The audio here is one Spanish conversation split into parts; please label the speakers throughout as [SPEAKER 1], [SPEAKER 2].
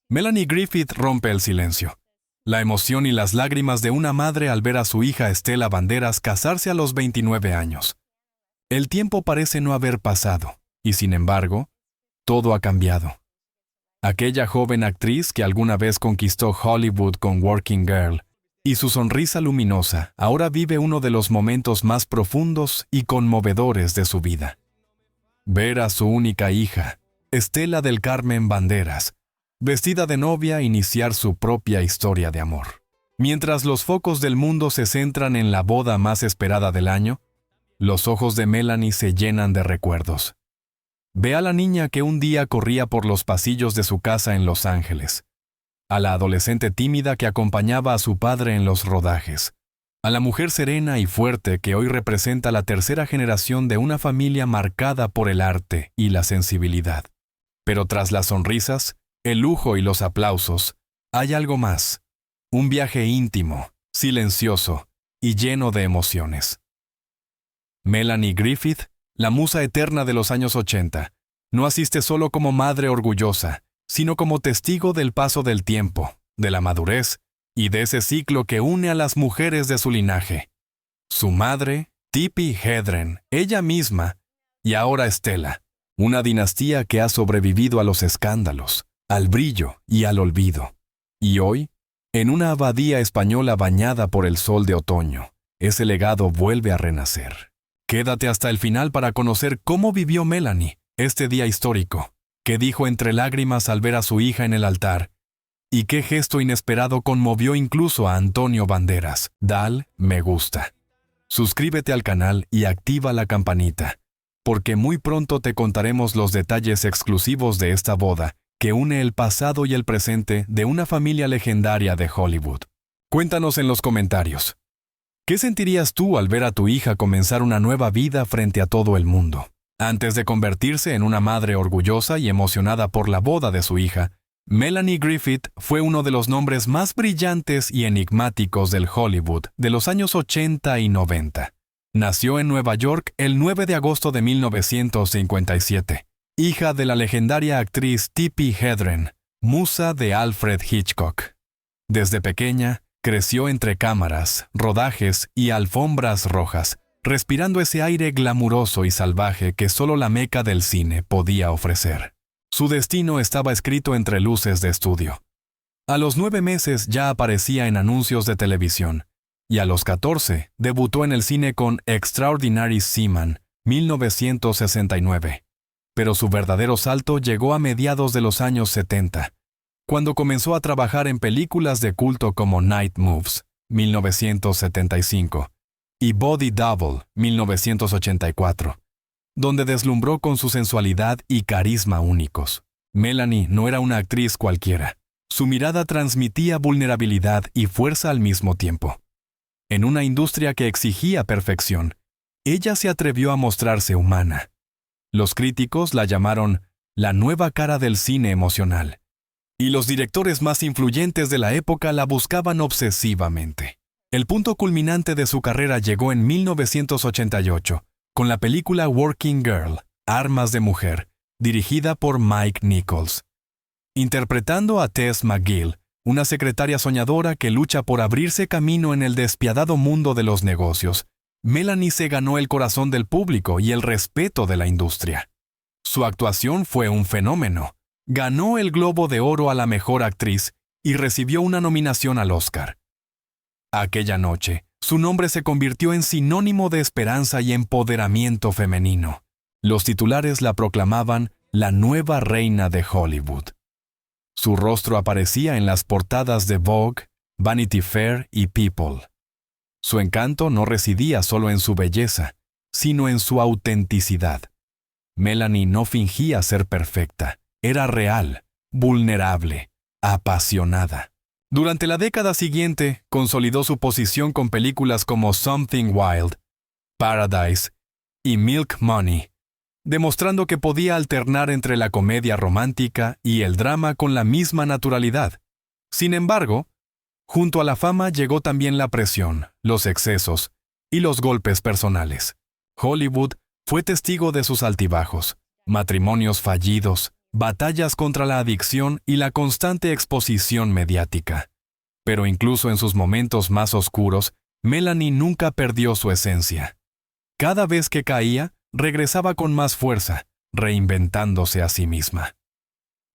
[SPEAKER 1] Melanie Griffith rompe el silencio. La emoción y las lágrimas de una madre al ver a su hija Estela Banderas casarse a los 29 años. El tiempo parece no haber pasado, y sin embargo, todo ha cambiado. Aquella joven actriz que alguna vez conquistó Hollywood con Working Girl, y su sonrisa luminosa, ahora vive uno de los momentos más profundos y conmovedores de su vida. Ver a su única hija, Estela del Carmen Banderas, vestida de novia, iniciar su propia historia de amor. Mientras los focos del mundo se centran en la boda más esperada del año, los ojos de Melanie se llenan de recuerdos. Ve a la niña que un día corría por los pasillos de su casa en Los Ángeles, a la adolescente tímida que acompañaba a su padre en los rodajes, a la mujer serena y fuerte que hoy representa la tercera generación de una familia marcada por el arte y la sensibilidad. Pero tras las sonrisas, el lujo y los aplausos, hay algo más, un viaje íntimo, silencioso y lleno de emociones. Melanie Griffith, la musa eterna de los años 80, no asiste solo como madre orgullosa, sino como testigo del paso del tiempo, de la madurez y de ese ciclo que une a las mujeres de su linaje. Su madre, Tippi Hedren, ella misma, y ahora Estela, una dinastía que ha sobrevivido a los escándalos, al brillo y al olvido. Y hoy, en una abadía española bañada por el sol de otoño, ese legado vuelve a renacer. Quédate hasta el final para conocer cómo vivió Melanie este día histórico, qué dijo entre lágrimas al ver a su hija en el altar, y qué gesto inesperado conmovió incluso a Antonio Banderas. Dale me gusta. Suscríbete al canal y activa la campanita, porque muy pronto te contaremos los detalles exclusivos de esta boda que une el pasado y el presente de una familia legendaria de Hollywood. Cuéntanos en los comentarios. ¿Qué sentirías tú al ver a tu hija comenzar una nueva vida frente a todo el mundo? Antes de convertirse en una madre orgullosa y emocionada por la boda de su hija, Melanie Griffith fue uno de los nombres más brillantes y enigmáticos del Hollywood de los años 80 y 90. Nació en Nueva York el 9 de agosto de 1957, hija de la legendaria actriz Tippi Hedren, musa de Alfred Hitchcock. Desde pequeña, creció entre cámaras, rodajes y alfombras rojas, respirando ese aire glamuroso y salvaje que solo la meca del cine podía ofrecer. Su destino estaba escrito entre luces de estudio. A los 9 meses ya aparecía en anuncios de televisión, y a los 14 debutó en el cine con Extraordinary Seaman, 1969. Pero su verdadero salto llegó a mediados de los años 70, cuando comenzó a trabajar en películas de culto como Night Moves, 1975, y Body Double, 1984, donde deslumbró con su sensualidad y carisma únicos. Melanie no era una actriz cualquiera. Su mirada transmitía vulnerabilidad y fuerza al mismo tiempo. En una industria que exigía perfección, ella se atrevió a mostrarse humana. Los críticos la llamaron la nueva cara del cine emocional, y los directores más influyentes de la época la buscaban obsesivamente. El punto culminante de su carrera llegó en 1988, con la película Working Girl, Armas de Mujer, dirigida por Mike Nichols. Interpretando a Tess McGill, una secretaria soñadora que lucha por abrirse camino en el despiadado mundo de los negocios, Melanie se ganó el corazón del público y el respeto de la industria. Su actuación fue un fenómeno. Ganó el Globo de Oro a la mejor actriz y recibió una nominación al Oscar. Aquella noche, su nombre se convirtió en sinónimo de esperanza y empoderamiento femenino. Los titulares la proclamaban la nueva reina de Hollywood. Su rostro aparecía en las portadas de Vogue, Vanity Fair y People. Su encanto no residía solo en su belleza, sino en su autenticidad. Melanie no fingía ser perfecta. Era real, vulnerable, apasionada. Durante la década siguiente, consolidó su posición con películas como Something Wild, Paradise y Milk Money, demostrando que podía alternar entre la comedia romántica y el drama con la misma naturalidad. Sin embargo, junto a la fama llegó también la presión, los excesos y los golpes personales. Hollywood fue testigo de sus altibajos, matrimonios fallidos, batallas contra la adicción y la constante exposición mediática. Pero incluso en sus momentos más oscuros, Melanie nunca perdió su esencia. Cada vez que caía, regresaba con más fuerza, reinventándose a sí misma.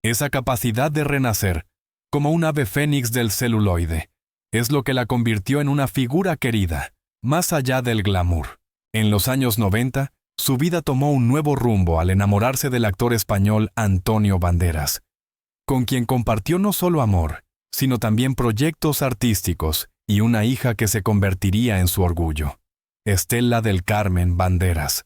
[SPEAKER 1] Esa capacidad de renacer, como un ave fénix del celuloide, es lo que la convirtió en una figura querida, más allá del glamour. En los años 90, su vida tomó un nuevo rumbo al enamorarse del actor español Antonio Banderas, con quien compartió no solo amor, sino también proyectos artísticos y una hija que se convertiría en su orgullo, Estela del Carmen Banderas.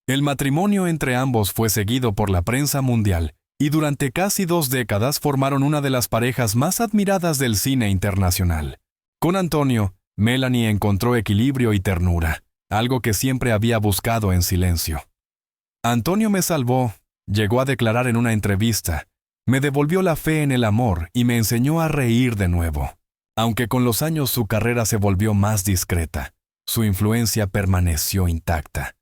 [SPEAKER 1] El matrimonio entre ambos fue seguido por la prensa mundial y durante casi 2 décadas formaron una de las parejas más admiradas del cine internacional. Con Antonio, Melanie encontró equilibrio y ternura, algo que siempre había buscado en silencio. Antonio me salvó, llegó a declarar en una entrevista, me devolvió la fe en el amor y me enseñó a reír de nuevo. Aunque con los años su carrera se volvió más discreta, su influencia permaneció intacta.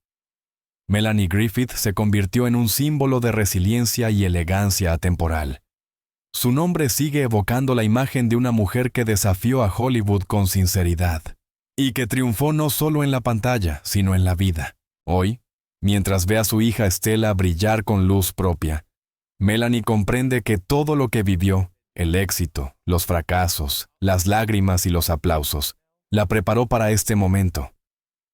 [SPEAKER 1] Melanie Griffith se convirtió en un símbolo de resiliencia y elegancia atemporal. Su nombre sigue evocando la imagen de una mujer que desafió a Hollywood con sinceridad y que triunfó no solo en la pantalla, sino en la vida. Hoy, mientras ve a su hija Estela brillar con luz propia, Melanie comprende que todo lo que vivió, el éxito, los fracasos, las lágrimas y los aplausos, la preparó para este momento.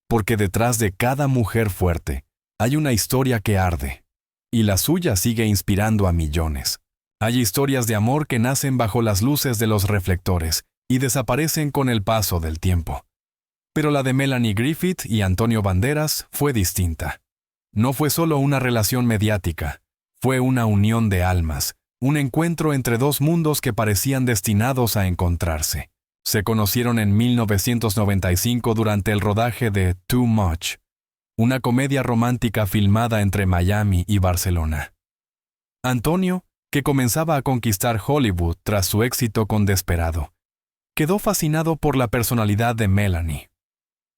[SPEAKER 1] Porque detrás de cada mujer fuerte, hay una historia que arde, y la suya sigue inspirando a millones. Hay historias de amor que nacen bajo las luces de los reflectores y desaparecen con el paso del tiempo. Pero la de Melanie Griffith y Antonio Banderas fue distinta. No fue solo una relación mediática, fue una unión de almas, un encuentro entre 2 mundos que parecían destinados a encontrarse. Se conocieron en 1995 durante el rodaje de Too Much, una comedia romántica filmada entre Miami y Barcelona. Antonio, que comenzaba a conquistar Hollywood tras su éxito con Desperado, quedó fascinado por la personalidad de Melanie.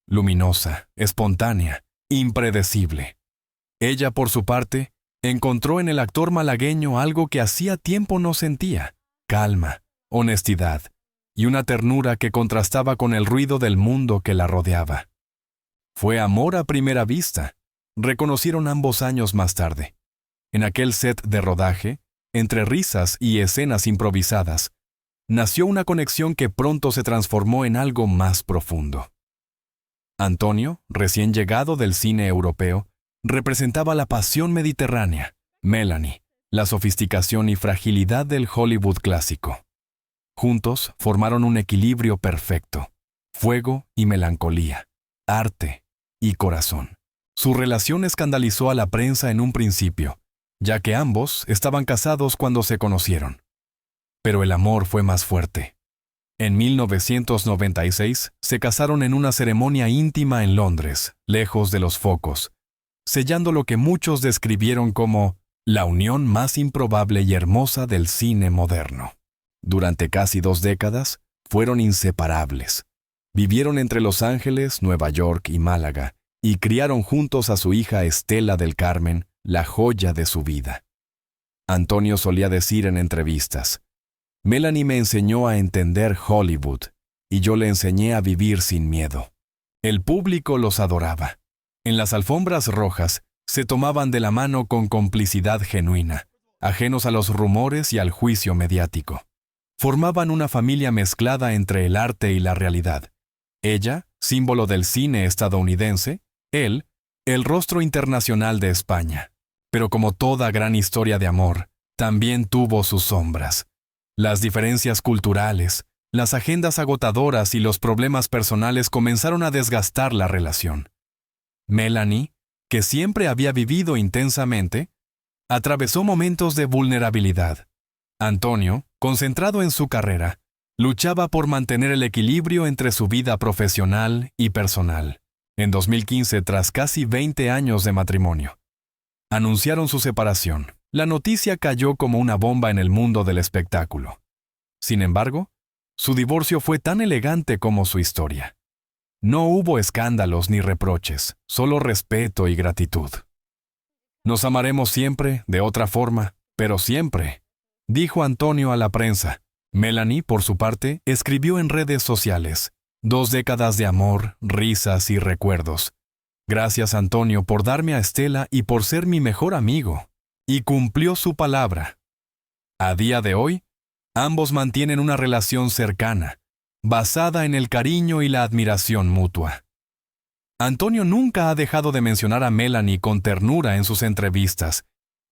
[SPEAKER 1] Luminosa, espontánea, impredecible. Ella, por su parte, encontró en el actor malagueño algo que hacía tiempo no sentía: calma, honestidad y una ternura que contrastaba con el ruido del mundo que la rodeaba. Fue amor a primera vista, reconocieron ambos años más tarde. En aquel set de rodaje, entre risas y escenas improvisadas, nació una conexión que pronto se transformó en algo más profundo. Antonio, recién llegado del cine europeo, representaba la pasión mediterránea. Melanie, la sofisticación y fragilidad del Hollywood clásico. Juntos formaron un equilibrio perfecto: fuego y melancolía, arte y corazón. Su relación escandalizó a la prensa en un principio, ya que ambos estaban casados cuando se conocieron. Pero el amor fue más fuerte. En 1996 se casaron en una ceremonia íntima en Londres, lejos de los focos, sellando lo que muchos describieron como la unión más improbable y hermosa del cine moderno. Durante casi 2 décadas, fueron inseparables. Vivieron entre Los Ángeles, Nueva York y Málaga, y criaron juntos a su hija Estela del Carmen, la joya de su vida. Antonio solía decir en entrevistas: Melanie me enseñó a entender Hollywood, y yo le enseñé a vivir sin miedo. El público los adoraba. En las alfombras rojas, se tomaban de la mano con complicidad genuina, ajenos a los rumores y al juicio mediático. Formaban una familia mezclada entre el arte y la realidad. Ella, símbolo del cine estadounidense; él, el rostro internacional de España. Pero como toda gran historia de amor, también tuvo sus sombras. Las diferencias culturales, las agendas agotadoras y los problemas personales comenzaron a desgastar la relación. Melanie, que siempre había vivido intensamente, atravesó momentos de vulnerabilidad. Antonio, concentrado en su carrera, luchaba por mantener el equilibrio entre su vida profesional y personal. En 2015, tras casi 20 años de matrimonio, anunciaron su separación. La noticia cayó como una bomba en el mundo del espectáculo. Sin embargo, su divorcio fue tan elegante como su historia. No hubo escándalos ni reproches, solo respeto y gratitud. Nos amaremos siempre, de otra forma, Pero siempre, dijo Antonio a la prensa. Melanie, por su parte, escribió en redes sociales: 2 décadas de amor, risas y recuerdos. Gracias, Antonio, por darme a Estela y por ser mi mejor amigo. Y cumplió su palabra. A día de hoy, ambos mantienen una relación cercana, basada en el cariño y la admiración mutua. Antonio nunca ha dejado de mencionar a Melanie con ternura en sus entrevistas,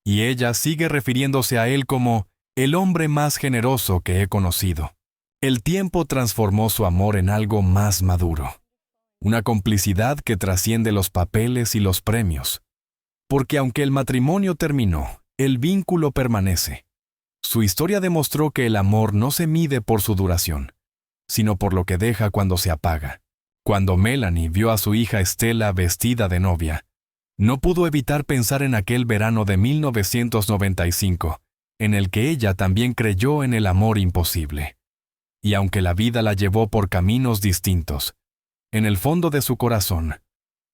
[SPEAKER 1] y ella sigue refiriéndose a él como el hombre más generoso que he conocido. El tiempo transformó su amor en algo más maduro, una complicidad que trasciende los papeles y los premios. Porque aunque el matrimonio terminó, el vínculo permanece. Su historia demostró que el amor no se mide por su duración, sino por lo que deja cuando se apaga. Cuando Melanie vio a su hija Estela vestida de novia, no pudo evitar pensar en aquel verano de 1995, en el que ella también creyó en el amor imposible. Y aunque la vida la llevó por caminos distintos, en el fondo de su corazón,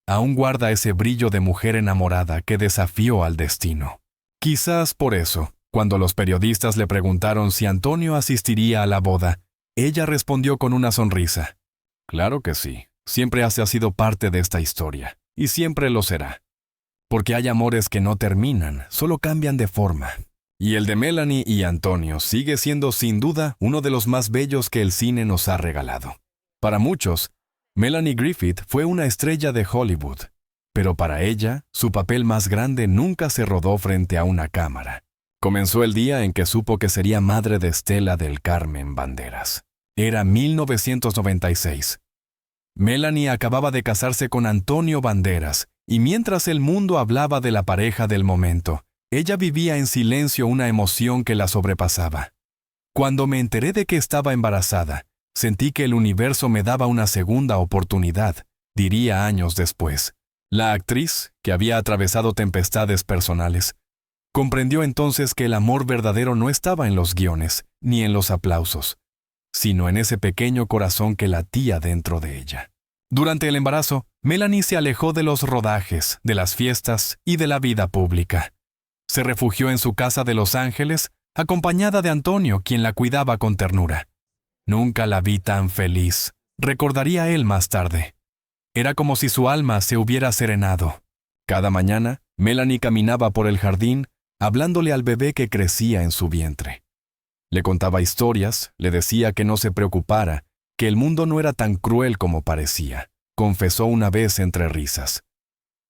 [SPEAKER 1] aún guarda ese brillo de mujer enamorada que desafió al destino. Quizás por eso, cuando los periodistas le preguntaron si Antonio asistiría a la boda, ella respondió con una sonrisa: «Claro que sí, siempre ha sido parte de esta historia, y siempre lo será. Porque hay amores que no terminan, solo cambian de forma». Y el de Melanie y Antonio sigue siendo sin duda uno de los más bellos que el cine nos ha regalado. Para muchos, Melanie Griffith fue una estrella de Hollywood, pero para ella, su papel más grande nunca se rodó frente a una cámara. Comenzó el día en que supo que sería madre de Estela del Carmen Banderas. Era 1996. Melanie acababa de casarse con Antonio Banderas, y mientras el mundo hablaba de la pareja del momento, ella vivía en silencio una emoción que la sobrepasaba. Cuando me enteré de que estaba embarazada, sentí que el universo me daba una segunda oportunidad, diría años después. La actriz, que había atravesado tempestades personales, comprendió entonces que el amor verdadero no estaba en los guiones, ni en los aplausos, sino en ese pequeño corazón que latía dentro de ella. Durante el embarazo, Melanie se alejó de los rodajes, de las fiestas y de la vida pública. Se refugió en su casa de Los Ángeles, acompañada de Antonio, quien la cuidaba con ternura. «Nunca la vi tan feliz», recordaría él más tarde. Era como si su alma se hubiera serenado. Cada mañana, Melanie caminaba por el jardín, hablándole al bebé que crecía en su vientre. Le contaba historias, le decía que no se preocupara, que el mundo no era tan cruel como parecía, confesó una vez entre risas.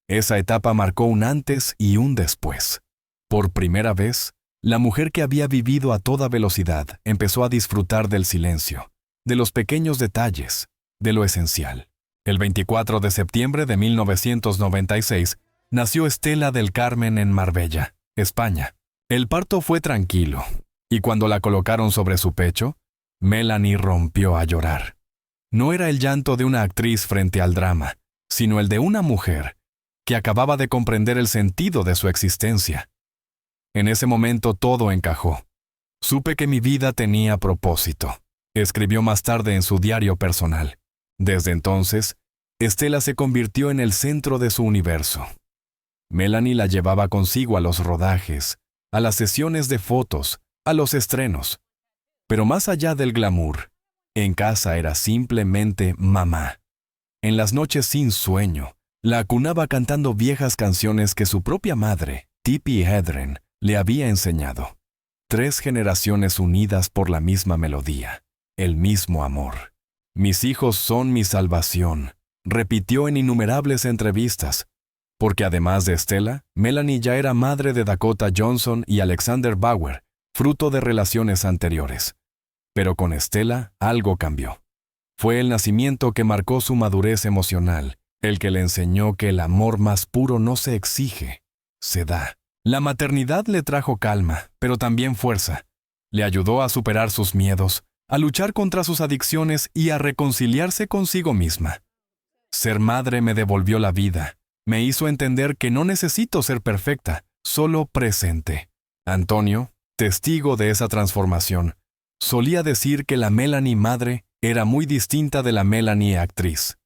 [SPEAKER 1] Esa etapa marcó un antes y un después. Por primera vez, la mujer que había vivido a toda velocidad empezó a disfrutar del silencio, de los pequeños detalles, de lo esencial. El 24 de septiembre de 1996, nació Estela del Carmen en Marbella, España. El parto fue tranquilo, y cuando la colocaron sobre su pecho, Melanie rompió a llorar. No era el llanto de una actriz frente al drama, sino el de una mujer que acababa de comprender el sentido de su existencia. En ese momento todo encajó. Supe que mi vida tenía propósito, escribió más tarde en su diario personal. Desde entonces, Estela se convirtió en el centro de su universo. Melanie la llevaba consigo a los rodajes, a las sesiones de fotos, a los estrenos. Pero más allá del glamour, en casa era simplemente mamá. En las noches sin sueño, la acunaba cantando viejas canciones que su propia madre, Tippi Hedren, le había enseñado. 3 generaciones unidas por la misma melodía, el mismo amor. «Mis hijos son mi salvación», repitió en innumerables entrevistas, porque además de Estela, Melanie ya era madre de Dakota Johnson y Alexander Bauer, fruto de relaciones anteriores. Pero con Estela algo cambió. Fue el nacimiento que marcó su madurez emocional, el que le enseñó que el amor más puro no se exige, se da. La maternidad le trajo calma, pero también fuerza. Le ayudó a superar sus miedos, a luchar contra sus adicciones y a reconciliarse consigo misma. Ser madre me devolvió la vida. Me hizo entender que no necesito ser perfecta, solo presente. Antonio, testigo de esa transformación, solía decir que la Melanie madre era muy distinta de la Melanie actriz.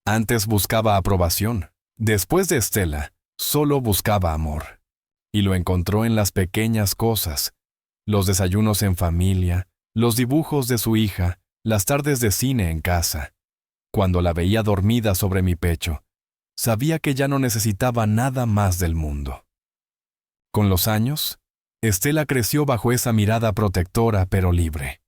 [SPEAKER 1] Antes buscaba aprobación. Después de Estela, solo buscaba amor. Y lo encontró en las pequeñas cosas, los desayunos en familia, los dibujos de su hija, las tardes de cine en casa. Cuando la veía dormida sobre mi pecho, sabía que ya no necesitaba nada más del mundo. Con los años, Estela creció bajo esa mirada protectora pero libre.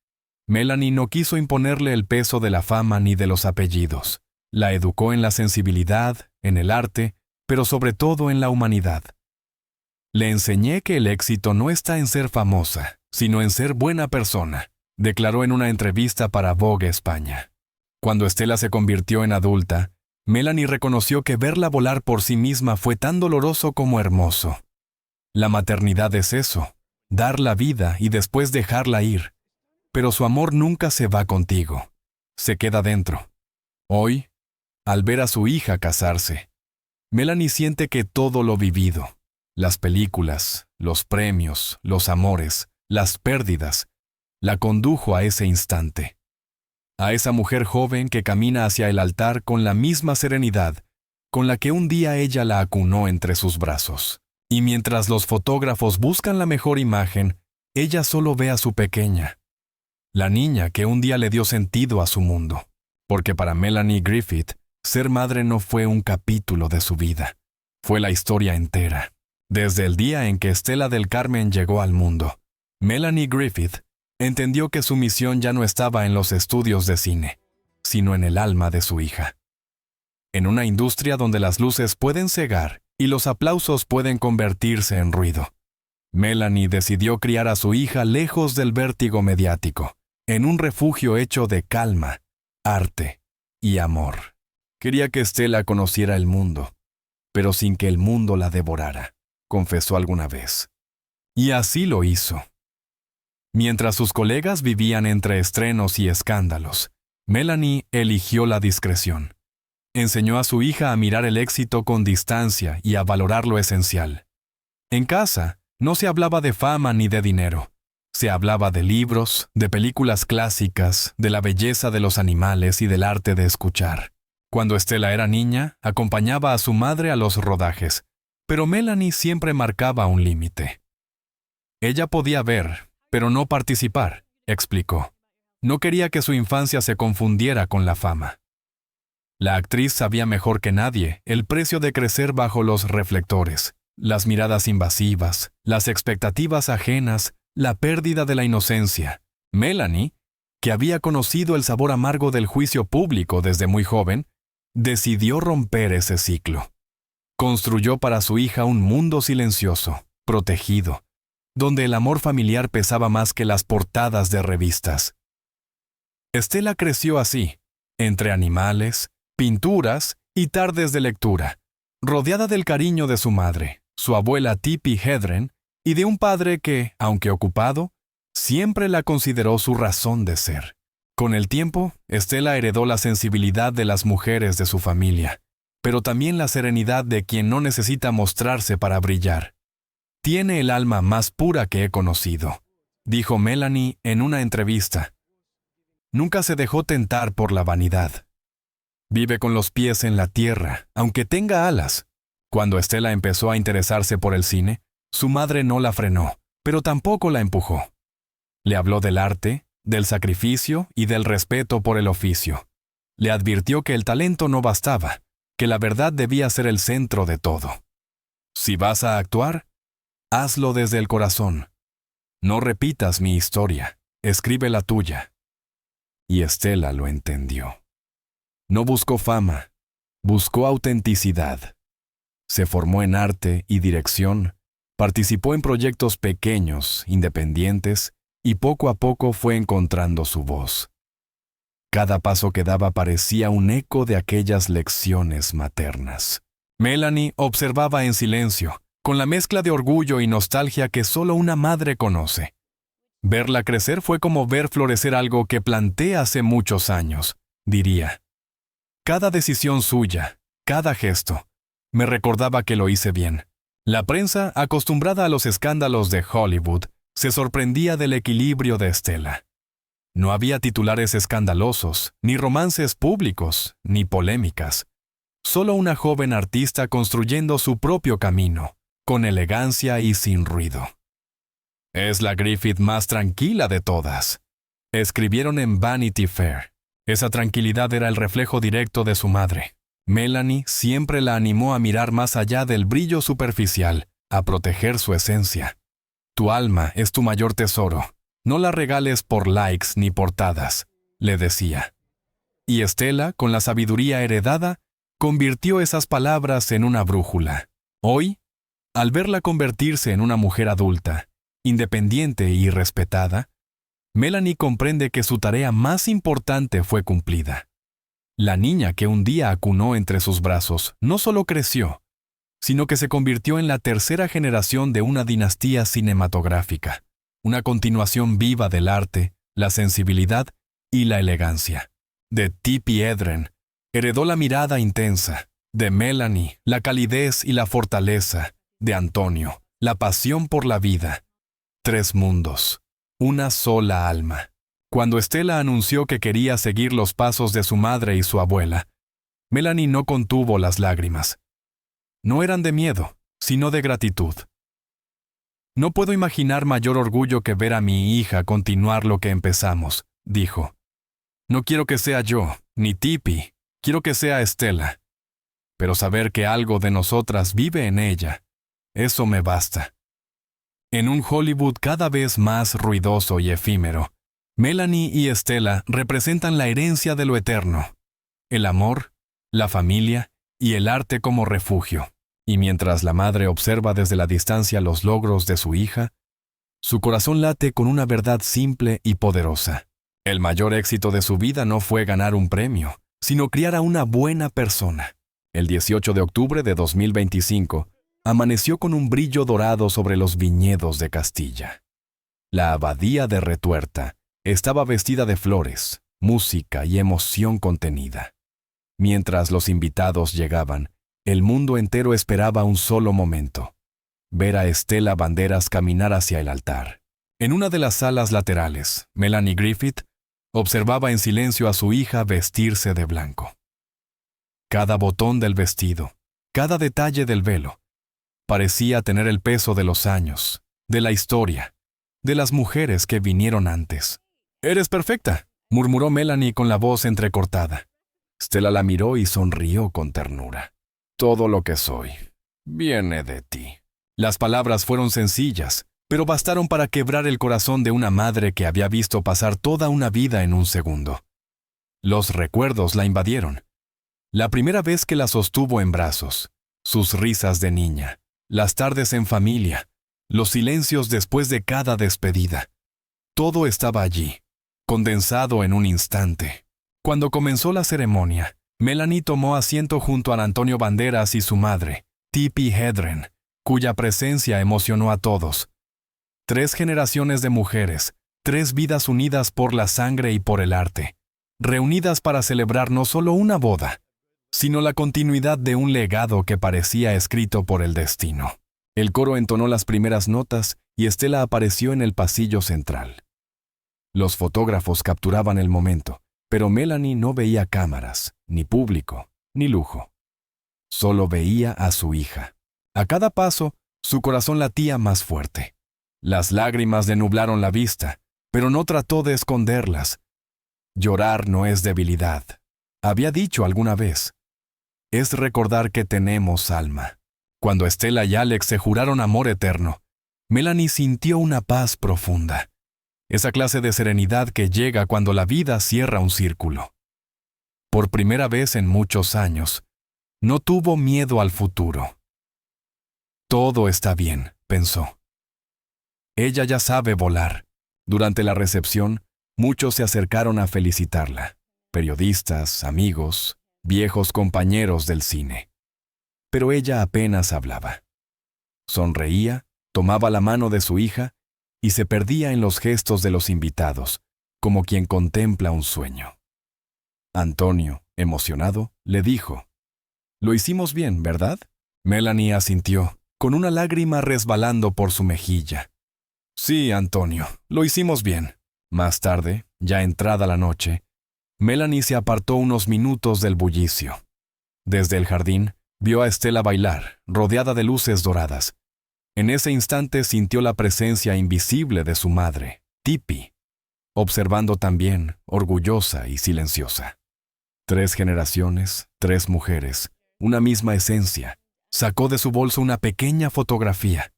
[SPEAKER 1] Melanie no quiso imponerle el peso de la fama ni de los apellidos. La educó en la sensibilidad, en el arte, pero sobre todo en la humanidad. Le enseñé que el éxito no está en ser famosa, sino en ser buena persona, declaró en una entrevista para Vogue España. Cuando Estela se convirtió en adulta, Melanie reconoció que verla volar por sí misma fue tan doloroso como hermoso. La maternidad es eso, dar la vida y después dejarla ir. Pero su amor nunca se va contigo, se queda dentro. Hoy, al ver a su hija casarse, Melanie siente que todo lo vivido, las películas, los premios, los amores, las pérdidas, la condujo a ese instante. A esa mujer joven que camina hacia el altar con la misma serenidad con la que un día ella la acunó entre sus brazos. Y mientras los fotógrafos buscan la mejor imagen, ella solo ve a su pequeña, la niña que un día le dio sentido a su mundo. Porque para Melanie Griffith, ser madre no fue un capítulo de su vida, fue la historia entera. Desde el día en que Estela del Carmen llegó al mundo, Melanie Griffith entendió que su misión ya no estaba en los estudios de cine, sino en el alma de su hija. En una industria donde las luces pueden cegar y los aplausos pueden convertirse en ruido, Melanie decidió criar a su hija lejos del vértigo mediático, en un refugio hecho de calma, arte y amor. Quería que Estela conociera el mundo, pero sin que el mundo la devorara, confesó alguna vez. Y así lo hizo. Mientras sus colegas vivían entre estrenos y escándalos, Melanie eligió la discreción. Enseñó a su hija a mirar el éxito con distancia y a valorar lo esencial. En casa, no se hablaba de fama ni de dinero. Se hablaba de libros, de películas clásicas, de la belleza de los animales y del arte de escuchar. Cuando Estela era niña, acompañaba a su madre a los rodajes, pero Melanie siempre marcaba un límite. Ella podía ver, pero no participar, explicó. No quería que su infancia se confundiera con la fama. La actriz sabía mejor que nadie el precio de crecer bajo los reflectores, las miradas invasivas, las expectativas ajenas, la pérdida de la inocencia. Melanie, que había conocido el sabor amargo del juicio público desde muy joven, decidió romper ese ciclo. Construyó para su hija un mundo silencioso, protegido, donde el amor familiar pesaba más que las portadas de revistas. Estela creció así, entre animales, pinturas y tardes de lectura, rodeada del cariño de su madre, su abuela Tippi Hedren, y de un padre que, aunque ocupado, siempre la consideró su razón de ser. Con el tiempo, Estela heredó la sensibilidad de las mujeres de su familia, pero también la serenidad de quien no necesita mostrarse para brillar. Tiene el alma más pura que he conocido, dijo Melanie en una entrevista. Nunca se dejó tentar por la vanidad. Vive con los pies en la tierra, aunque tenga alas. Cuando Estela empezó a interesarse por el cine, su madre no la frenó, pero tampoco la empujó. Le habló del arte, del sacrificio y del respeto por el oficio. Le advirtió que el talento no bastaba, que la verdad debía ser el centro de todo. Si vas a actuar, hazlo desde el corazón. No repitas mi historia, escribe la tuya. Y Estela lo entendió. No buscó fama, buscó autenticidad. Se formó en arte y dirección, participó en proyectos pequeños, independientes, y poco a poco fue encontrando su voz. Cada paso que daba parecía un eco de aquellas lecciones maternas. Melanie observaba en silencio, con la mezcla de orgullo y nostalgia que solo una madre conoce. Verla crecer fue como ver florecer algo que planté hace muchos años, diría. Cada decisión suya, cada gesto, me recordaba que lo hice bien. La prensa, acostumbrada a los escándalos de Hollywood, se sorprendía del equilibrio de Estela. No había titulares escandalosos, ni romances públicos, ni polémicas. Solo una joven artista construyendo su propio camino, con elegancia y sin ruido. Es la Griffith más tranquila de todas, escribieron en Vanity Fair. Esa tranquilidad era el reflejo directo de su madre. Melanie siempre la animó a mirar más allá del brillo superficial, a proteger su esencia. Tu alma es tu mayor tesoro. No la regales por likes ni portadas, le decía. Y Estela, con la sabiduría heredada, convirtió esas palabras en una brújula. Hoy, al verla convertirse en una mujer adulta, independiente y respetada, Melanie comprende que su tarea más importante fue cumplida. La niña que un día acunó entre sus brazos no solo creció, sino que se convirtió en la tercera generación de una dinastía cinematográfica, una continuación viva del arte, la sensibilidad y la elegancia. De Tippi Hedren heredó la mirada intensa, de Melanie la calidez y la fortaleza, de Antonio la pasión por la vida. 3 mundos, una sola alma. Cuando Estela anunció que quería seguir los pasos de su madre y su abuela, Melanie no contuvo las lágrimas. No eran de miedo, sino de gratitud. No puedo imaginar mayor orgullo que ver a mi hija continuar lo que empezamos, dijo. No quiero que sea yo, ni Tippi, quiero que sea Estela. Pero saber que algo de nosotras vive en ella, eso me basta. En un Hollywood cada vez más ruidoso y efímero, Melanie y Estela representan la herencia de lo eterno, el amor, la familia y el arte como refugio. Y mientras la madre observa desde la distancia los logros de su hija, su corazón late con una verdad simple y poderosa. El mayor éxito de su vida no fue ganar un premio, sino criar a una buena persona. El 18 de octubre de 2025, amaneció con un brillo dorado sobre los viñedos de Castilla. La abadía de Retuerta estaba vestida de flores, música y emoción contenida. Mientras los invitados llegaban, el mundo entero esperaba un solo momento: ver a Estela Banderas caminar hacia el altar. En una de las salas laterales, Melanie Griffith observaba en silencio a su hija vestirse de blanco. Cada botón del vestido, cada detalle del velo, parecía tener el peso de los años, de la historia, de las mujeres que vinieron antes. «Eres perfecta», murmuró Melanie con la voz entrecortada. Estela la miró y sonrió con ternura. «Todo lo que soy viene de ti». Las palabras fueron sencillas, pero bastaron para quebrar el corazón de una madre que había visto pasar toda una vida en un segundo. Los recuerdos la invadieron. La primera vez que la sostuvo en brazos, sus risas de niña, las tardes en familia, los silencios después de cada despedida. Todo estaba allí, condensado en un instante. Cuando comenzó la ceremonia, Melanie tomó asiento junto a Antonio Banderas y su madre, Tippi Hedren, cuya presencia emocionó a todos. 3 generaciones de mujeres, 3 vidas unidas por la sangre y por el arte, reunidas para celebrar no solo una boda, sino la continuidad de un legado que parecía escrito por el destino. El coro entonó las primeras notas y Estela apareció en el pasillo central. Los fotógrafos capturaban el momento, pero Melanie no veía cámaras, ni público, ni lujo. Solo veía a su hija. A cada paso, su corazón latía más fuerte. Las lágrimas le nublaron la vista, pero no trató de esconderlas. Llorar no es debilidad, había dicho alguna vez. Es recordar que tenemos alma. Cuando Estela y Alex se juraron amor eterno, Melanie sintió una paz profunda. Esa clase de serenidad que llega cuando la vida cierra un círculo. Por primera vez en muchos años, no tuvo miedo al futuro. Todo está bien, pensó. Ella ya sabe volar. Durante la recepción, muchos se acercaron a felicitarla. Periodistas, amigos, viejos compañeros del cine. Pero ella apenas hablaba. Sonreía, tomaba la mano de su hija y se perdía en los gestos de los invitados, como quien contempla un sueño. Antonio, emocionado, le dijo: «Lo hicimos bien, ¿verdad?» Melanie asintió, con una lágrima resbalando por su mejilla. «Sí, Antonio, lo hicimos bien». Más tarde, ya entrada la noche, Melanie se apartó unos minutos del bullicio. Desde el jardín, vio a Estela bailar, rodeada de luces doradas. En ese instante sintió la presencia invisible de su madre, Tippi, observando también, orgullosa y silenciosa. 3 generaciones, 3 mujeres, una misma esencia. Sacó de su bolso una pequeña fotografía.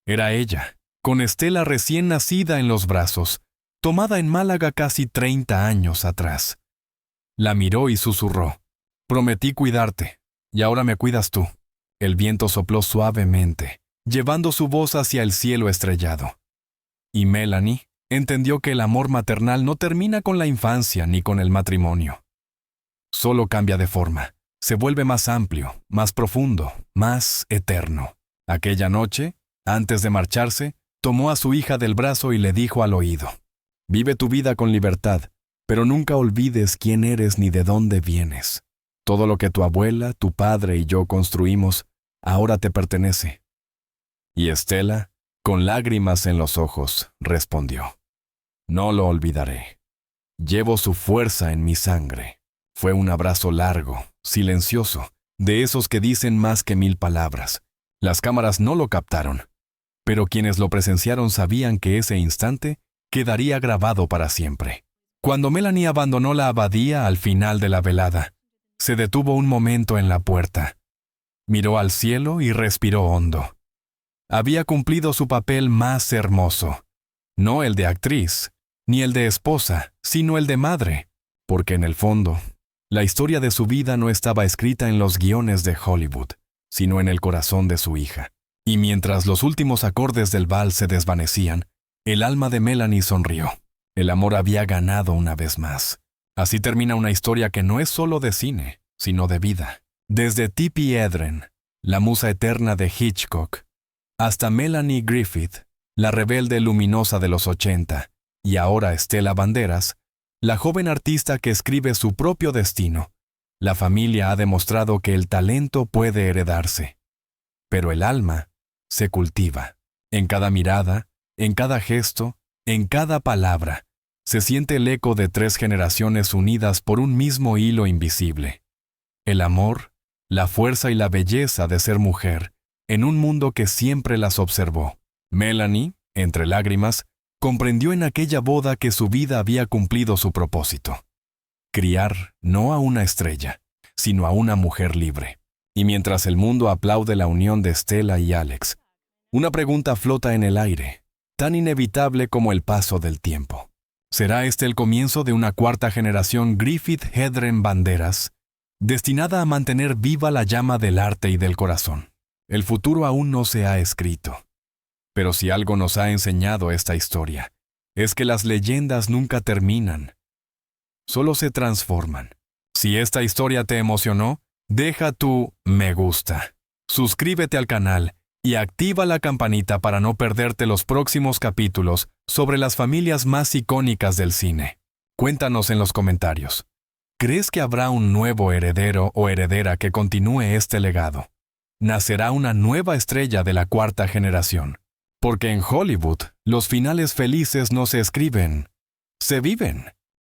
[SPEAKER 1] Era ella, con Estela recién nacida en los brazos, tomada en Málaga casi 30 años atrás. La miró y susurró: «Prometí cuidarte, y ahora me cuidas tú». El viento sopló suavemente, llevando su voz hacia el cielo estrellado. Y Melanie entendió que el amor maternal no termina con la infancia ni con el matrimonio. Solo cambia de forma, se vuelve más amplio, más profundo, más eterno. Aquella noche, antes de marcharse, tomó a su hija del brazo y le dijo al oído: «Vive tu vida con libertad, pero nunca olvides quién eres ni de dónde vienes. Todo lo que tu abuela, tu padre y yo construimos, ahora te pertenece». Y Estela, con lágrimas en los ojos, respondió: «No lo olvidaré. Llevo su fuerza en mi sangre». Fue un abrazo largo, silencioso, de esos que dicen más que 1000 palabras. Las cámaras no lo captaron, pero quienes lo presenciaron sabían que ese instante quedaría grabado para siempre. Cuando Melanie abandonó la abadía al final de la velada, se detuvo un momento en la puerta. Miró al cielo y respiró hondo. Había cumplido su papel más hermoso, no el de actriz, ni el de esposa, sino el de madre, porque en el fondo, la historia de su vida no estaba escrita en los guiones de Hollywood, sino en el corazón de su hija. Y mientras los últimos acordes del vals se desvanecían, el alma de Melanie sonrió. El amor había ganado una vez más. Así termina una historia que no es solo de cine, sino de vida. Desde Tippi Hedren, la musa eterna de Hitchcock, hasta Melanie Griffith, la rebelde luminosa de los 80, y ahora Estela Banderas, la joven artista que escribe su propio destino. La familia ha demostrado que el talento puede heredarse, pero el alma se cultiva. En cada mirada, en cada gesto, en cada palabra, se siente el eco de 3 generaciones unidas por un mismo hilo invisible. El amor, la fuerza y la belleza de ser mujer, en un mundo que siempre las observó. Melanie, entre lágrimas, comprendió en aquella boda que su vida había cumplido su propósito. Criar no a una estrella, sino a una mujer libre. Y mientras el mundo aplaude la unión de Estela y Alex, una pregunta flota en el aire, tan inevitable como el paso del tiempo. ¿Será este el comienzo de una 4ª generación Griffith Hedren Banderas, destinada a mantener viva la llama del arte y del corazón? El futuro aún no se ha escrito. Pero si algo nos ha enseñado esta historia, es que las leyendas nunca terminan, solo se transforman. Si esta historia te emocionó, deja tu me gusta, suscríbete al canal y activa la campanita para no perderte los próximos capítulos sobre las familias más icónicas del cine. Cuéntanos en los comentarios. ¿Crees que habrá un nuevo heredero o heredera que continúe este legado? ¿Nacerá una nueva estrella de la 4ª generación? Porque en Hollywood, los finales felices no se escriben, se viven.